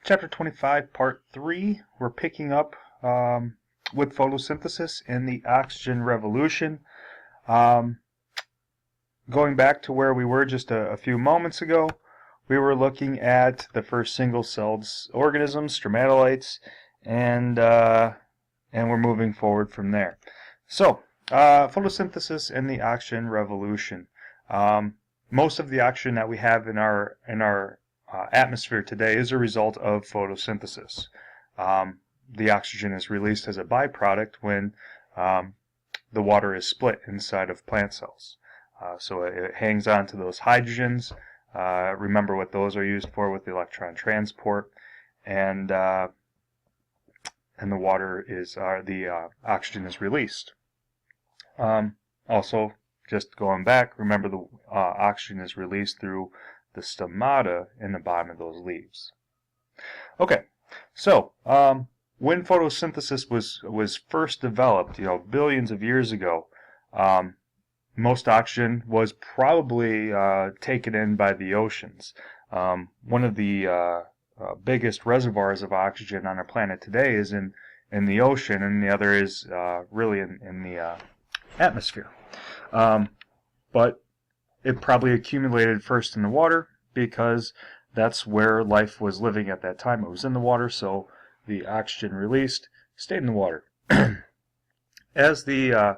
Chapter 25, Part 3, we're picking up with photosynthesis and the oxygen revolution. Going back to where we were just a few moments ago, we were looking at the first single-celled organisms, stromatolites, and we're moving forward from there. So, photosynthesis and the oxygen revolution. Most of the oxygen that we have in our atmosphere today is a result of photosynthesis. The oxygen is released as a byproduct when the water is split inside of plant cells. So it hangs on to those hydrogens. Remember what those are used for with the electron transport, and the water is the oxygen is released. Also, just going back, remember the oxygen is released through the stomata in the bottom of those leaves. Okay, so when photosynthesis was first developed, billions of years ago, most oxygen was probably taken in by the oceans. One of the biggest reservoirs of oxygen on our planet today is in the ocean, and the other is really in the atmosphere. But it probably accumulated first in the water because that's where life was living at that time. It was in the water, so the oxygen released stayed in the water. As the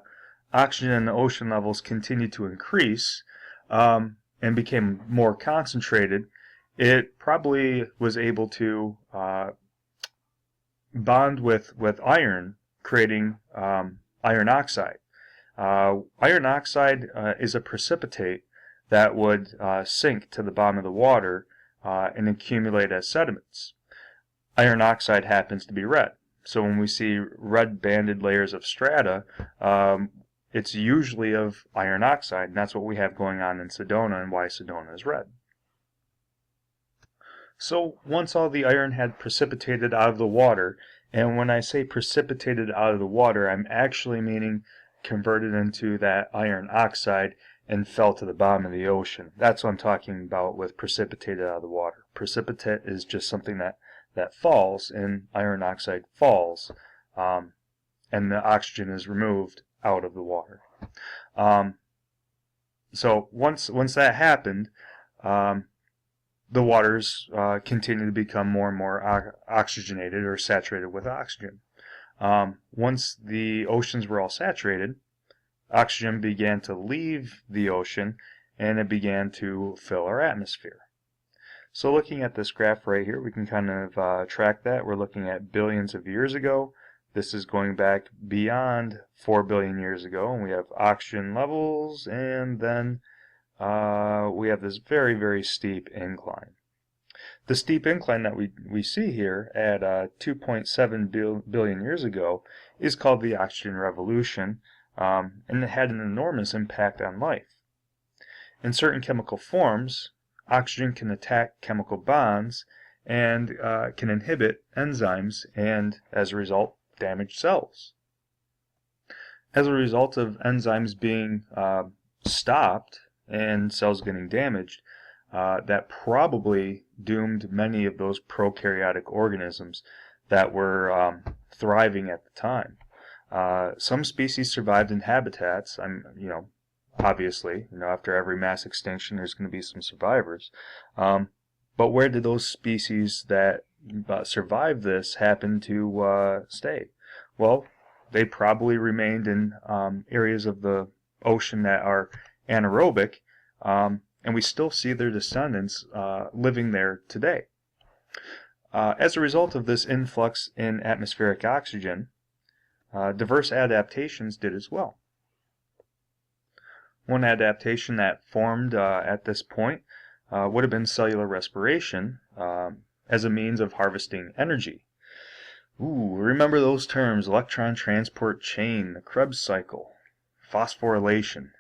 oxygen in the ocean levels continued to increase and became more concentrated, it probably was able to bond with iron, creating iron oxide. Iron oxide is a precipitate that would sink to the bottom of the water and accumulate as sediments. Iron oxide happens to be red. So when we see red banded layers of strata, it's usually of iron oxide, and that's what we have going on in Sedona and why Sedona is red. So once all the iron had precipitated out of the water, and when I say precipitated out of the water, I'm actually meaning converted into that iron oxide and fell to the bottom of the ocean. That's what I'm talking about with precipitated out of the water. Precipitate is just something that falls, and iron oxide falls, and the oxygen is removed out of the water. So once that happened, the waters continue to become more and more oxygenated or saturated with oxygen. Once the oceans were all saturated, oxygen began to leave the ocean and it began to fill our atmosphere. So looking at this graph right here, we can kind of track that. We're looking at billions of years ago. This is going back beyond 4 billion years ago, and we have oxygen levels, and then we have this very, very steep incline. The steep incline that we see here at 2.7 billion years ago is called the oxygen revolution, and it had an enormous impact on life. In certain chemical forms, oxygen can attack chemical bonds and can inhibit enzymes and, as a result, damage cells. As a result of enzymes being stopped and cells getting damaged, that probably doomed many of those prokaryotic organisms that were thriving at the time. Some species survived in habitats. Obviously, after every mass extinction, there's going to be some survivors. But where did those species that survived this happen to stay? Well, they probably remained in areas of the ocean that are anaerobic, and we still see their descendants living there today. As a result of this influx in atmospheric oxygen, diverse adaptations did as well. One adaptation that formed at this point would have been cellular respiration as a means of harvesting energy. Ooh, remember those terms: electron transport chain, the Krebs cycle, phosphorylation.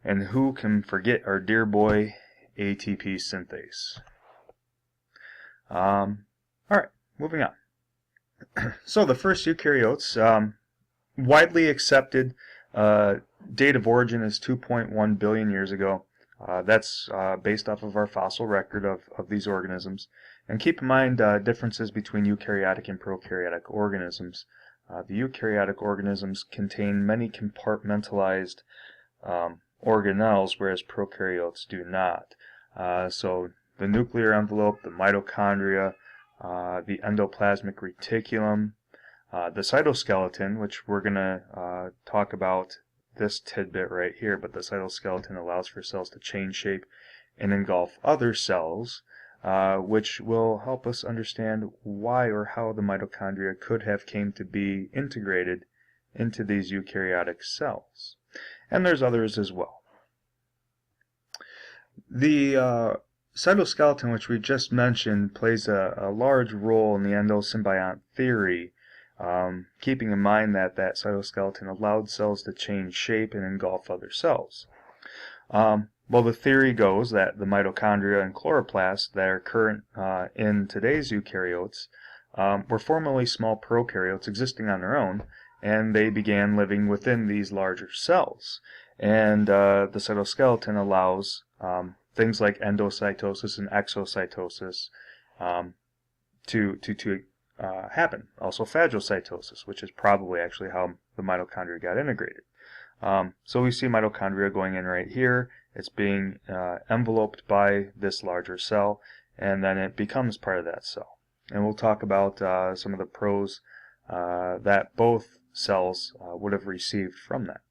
And who can forget our dear boy ATP synthase? Alright, moving on. So the first eukaryotes, widely accepted date of origin is 2.1 billion years ago. That's based off of our fossil record of these organisms. And keep in mind differences between eukaryotic and prokaryotic organisms. The eukaryotic organisms contain many compartmentalized organelles, whereas prokaryotes do not. So the nuclear envelope, the mitochondria, the endoplasmic reticulum, the cytoskeleton, which we're going to talk about this tidbit right here, but the cytoskeleton allows for cells to change shape and engulf other cells, which will help us understand why or how the mitochondria could have came to be integrated into these eukaryotic cells. And there's others as well. The cytoskeleton, which we just mentioned, plays a large role in the endosymbiont theory, keeping in mind that that cytoskeleton allowed cells to change shape and engulf other cells. Well, the theory goes that the mitochondria and chloroplasts that are current in today's eukaryotes were formerly small prokaryotes existing on their own, and they began living within these larger cells. And the cytoskeleton allows things like endocytosis and exocytosis to happen. Also phagocytosis, which is probably actually how the mitochondria got integrated. So we see mitochondria going in right here. It's being enveloped by this larger cell, and then it becomes part of that cell. And we'll talk about some of the pros that both cells would have received from that.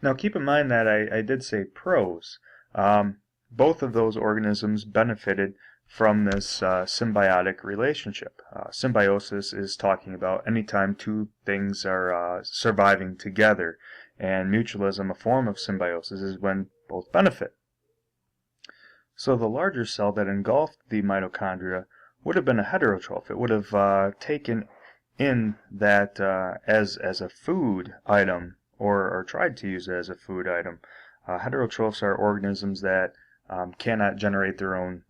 Now keep in mind that I did say pros. Both of those organisms benefited from this symbiotic relationship. Symbiosis is talking about anytime two things are surviving together, and mutualism, a form of symbiosis, is when both benefit. So the larger cell that engulfed the mitochondria would have been a heterotroph. It would have taken in that as a food item, or tried to use it as a food item. Heterotrophs are organisms that cannot generate their own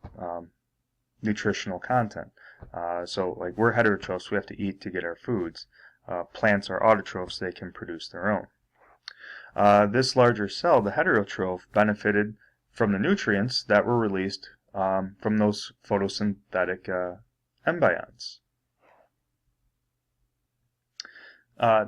nutritional content. So like we're heterotrophs, we have to eat to get our foods. Plants are autotrophs, they can produce their own. This larger cell, the heterotroph, benefited from the nutrients that were released from those photosynthetic embryons.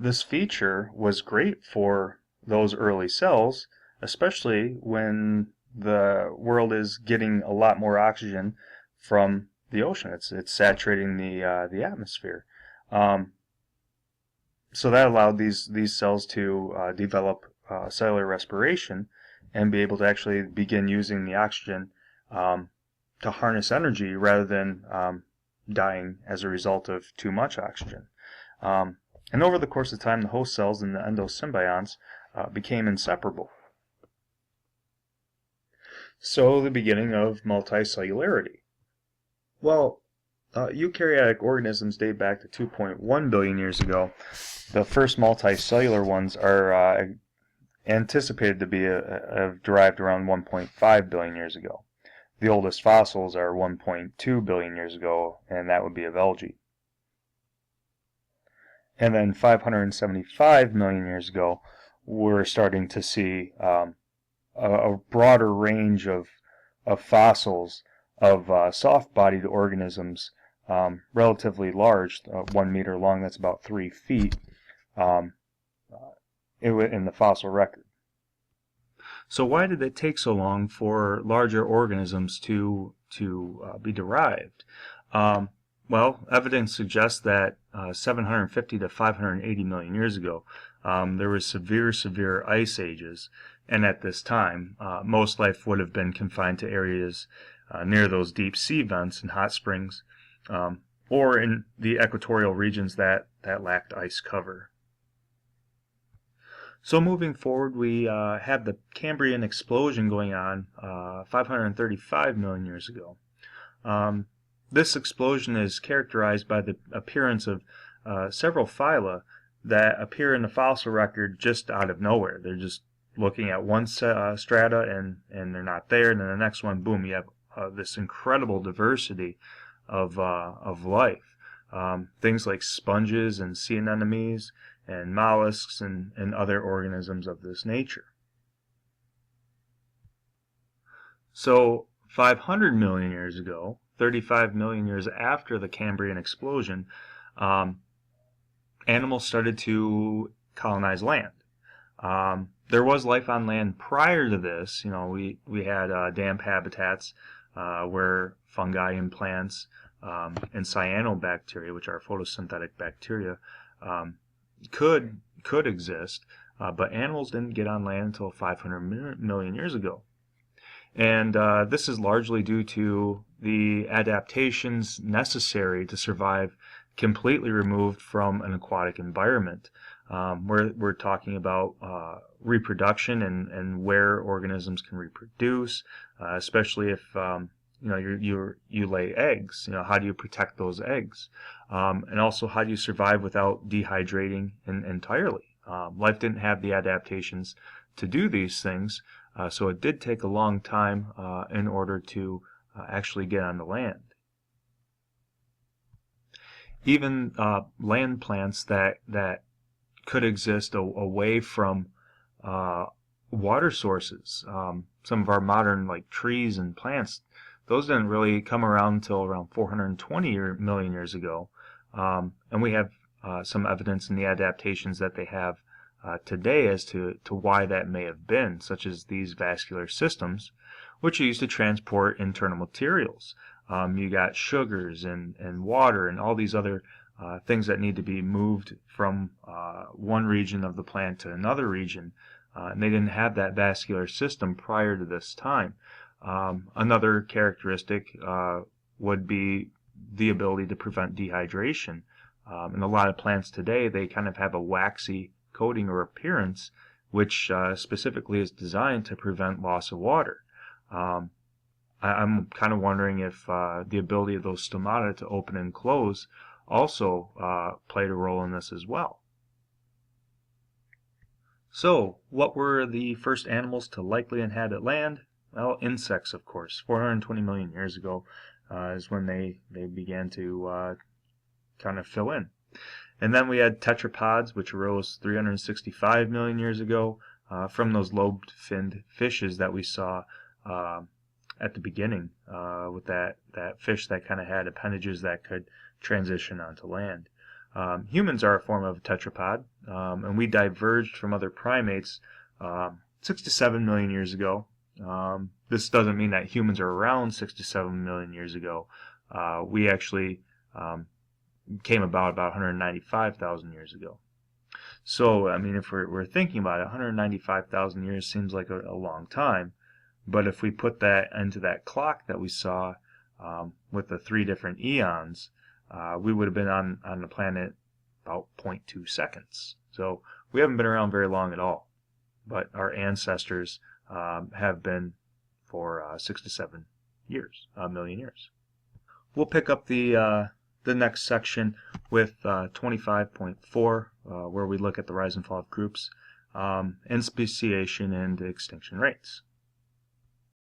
This feature was great for those early cells, especially when the world is getting a lot more oxygen from the ocean. It's saturating the atmosphere. So that allowed these cells to develop cellular respiration and be able to actually begin using the oxygen to harness energy rather than dying as a result of too much oxygen. And over the course of time, the host cells and the endosymbionts became inseparable. So the beginning of multicellularity. Well, eukaryotic organisms date back to 2.1 billion years ago. The first multicellular ones are anticipated to be derived around 1.5 billion years ago. The oldest fossils are 1.2 billion years ago, and that would be of algae. And then 575 million years ago, we're starting to see a broader range of fossils of soft-bodied organisms, relatively large, 1 meter long, that's about 3 feet, in the fossil record. So why did it take so long for larger organisms to be derived? Well, evidence suggests that 750 to 580 million years ago, there were severe ice ages, and at this time, most life would have been confined to areas near those deep sea vents and hot springs, or in the equatorial regions that lacked ice cover. So moving forward, we have the Cambrian explosion going on 535 million years ago. This explosion is characterized by the appearance of several phyla that appear in the fossil record just out of nowhere. They're just looking at one strata and they're not there, and then the next one, boom, you have this incredible diversity of life. Things like sponges and sea anemones and mollusks and other organisms of this nature. So 500 million years ago, 35 million years after the Cambrian explosion, animals started to colonize land. There was life on land prior to this. We had damp habitats where fungi and plants and cyanobacteria, which are photosynthetic bacteria, could exist, but animals didn't get on land until 500 million years ago. And this is largely due to the adaptations necessary to survive completely removed from an aquatic environment. We're talking about reproduction and where organisms can reproduce, especially if you lay eggs. How do you protect those eggs? And also, how do you survive without dehydrating entirely? Life didn't have the adaptations to do these things, so it did take a long time in order to actually get on the land. Even land plants that could exist away from water sources. Some of our modern trees and plants, those didn't really come around until around 420 million years ago. And we have some evidence in the adaptations that they have today as to why that may have been, such as these vascular systems, which are used to transport internal materials. You got sugars and water and all these other things that need to be moved from one region of the plant to another region, and they didn't have that vascular system prior to this time. Another characteristic would be the ability to prevent dehydration. In a lot of plants today, they kind of have a waxy coating or appearance, which specifically is designed to prevent loss of water. I'm kind of wondering if the ability of those stomata to open and close also played a role in this as well. So, what were the first animals to likely inhabit land? Well, insects, of course. 420 million years ago is when they began to kind of fill in. And then we had tetrapods, which arose 365 million years ago from those lobed-finned fishes that we saw at the beginning, with that fish that kind of had appendages that could transition onto land. Humans are a form of tetrapod, and we diverged from other primates 6 to 7 million years ago. This doesn't mean that humans are around 6 to 7 million years ago. We actually came about 195,000 years ago. So, I mean, if we're thinking about it, 195,000 years seems like a long time. But if we put that into that clock that we saw with the 3 different eons, we would have been on the planet about 0.2 seconds. So we haven't been around very long at all. But our ancestors have been for 6 to 7 years, million years. We'll pick up the next section with 25.4, where we look at the rise and fall of groups, and speciation and extinction rates.